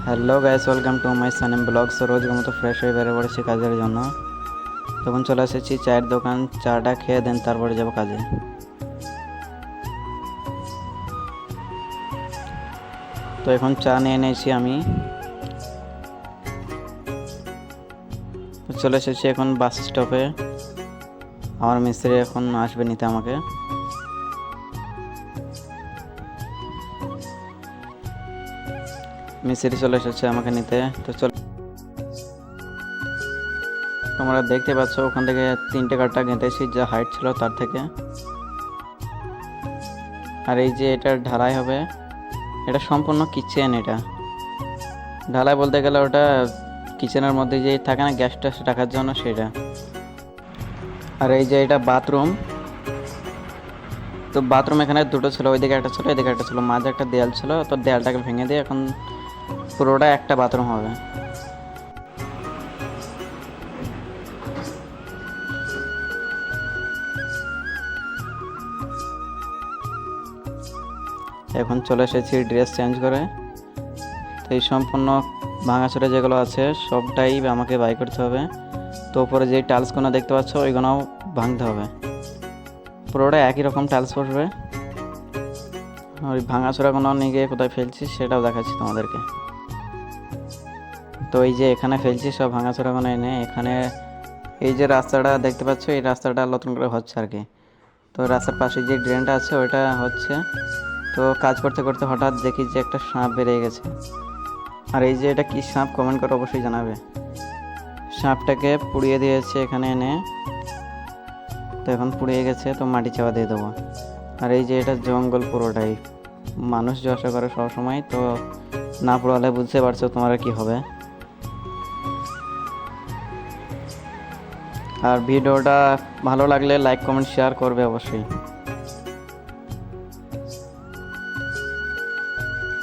Hello guys, welcome to my Sanim blogs. রোজের মতো fresh হয়ে বেরো পড়েছি কাজের জন্য। তখন চলে এসেছি চায়ের দোকান, চাটা খেয়ে দেন তারপরে যাব কাজে। তো এখন চা নিয়ে নিয়েছি আমি। চলে এসেছি এখন বাস স্টপে। আমার মিস্ত্রি এখন আসবে নিতে আমাকে। মিস্ত্রি চলে এসেছে আমাকে নিতে। তো তোমরা দেখতে পাচ্ছ ওখান থেকে 3টে কাঠটা গেঁথেছি, যা হাইট ছিল তার থেকে। আর এই যে এটা ঢালাই হবে, এটা সম্পূর্ণ কিচেন। এটা ঢালাই বলতে গেলে ওটা কিচেনের মধ্যে যে থাকে না গ্যাস ট্যাস রাখার জন্য, সেটা। আর এই যে এটা বাথরুম। তো বাথরুম এখানে দুটো ছিল, ওইদিকে একটা ছিল এদিকে একটা ছিল, মাঝে একটা দেয়াল ছিল। তো দেয়ালটাকে ভেঙে দিয়ে এখন পুরোটা একটা বাথরুম হবে। এখন চলে এসেছি ড্রেস চেঞ্জ করে। তো এই সম্পূর্ণ ভাঙাচোরা যেগুলো আছে সবটাই আমাকে বাই করতে হবে। তো উপরে যে টাইলসগুলো দেখতে পাচ্ছ ওইগুলোও ভাঙতে হবে। পুরোটা একই রকম টাইলস পড়বে। ওই ভাঙাচোরাগুলো নিয়ে গিয়ে কোথায় ফেলছি সেটাও দেখাচ্ছি তোমাদেরকে। তো এই যে এখানে ফেলছি সব ভাঙাচোরাগুলো এনে এখানে। এই যে রাস্তাটা দেখতে পাচ্ছ, এই রাস্তাটা নতুন করে হচ্ছে আর কি। তো রাস্তার পাশে যে ড্রেনটা আছে ওইটা হচ্ছে। তো কাজ করতে করতে হঠাৎ দেখি যে একটা সাপ বেরিয়ে গেছে। আর এই যে এটা কি সাপ, কমেন্ট করে অবশ্যই জানাবে। সাপটাকে পুড়িয়ে দিয়েছে এখানে এনে। তো এখন পুড়িয়ে গেছে, তো মাটি চাপা দিয়ে দেবো। আর এই যে এটা জঙ্গল পুরোটাই, মানুষ যে আশা করে সবসময়। তো না পোড়ালে বুঝতে পারছো তোমার কি হবে। আর ভিডিওটা ভালো লাগলে লাইক কমেন্ট শেয়ার করবে অবশ্যই।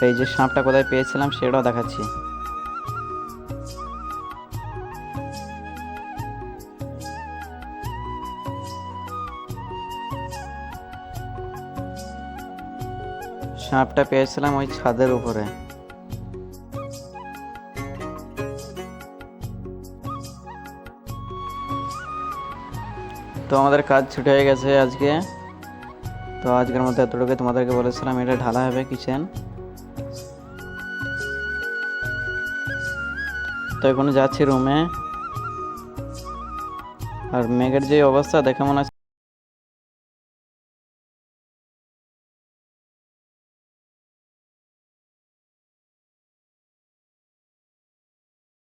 এই যে সাপটা কোথায় পেয়েছিলাম সেটাও দেখাচ্ছি। সাপটা পেয়েছিলাম ওই ছাদের উপরে। তো আমাদের কাজ ছুটি হয়ে গেছে আজকে। তো আজকের মধ্যে এতটুকু তোমাদেরকে বলেছিলাম এটা ঢালা হবে কিচেন। তো এখন যাচ্ছি রুমে। আর মেঘের যে অবস্থা দেখে মনে হচ্ছে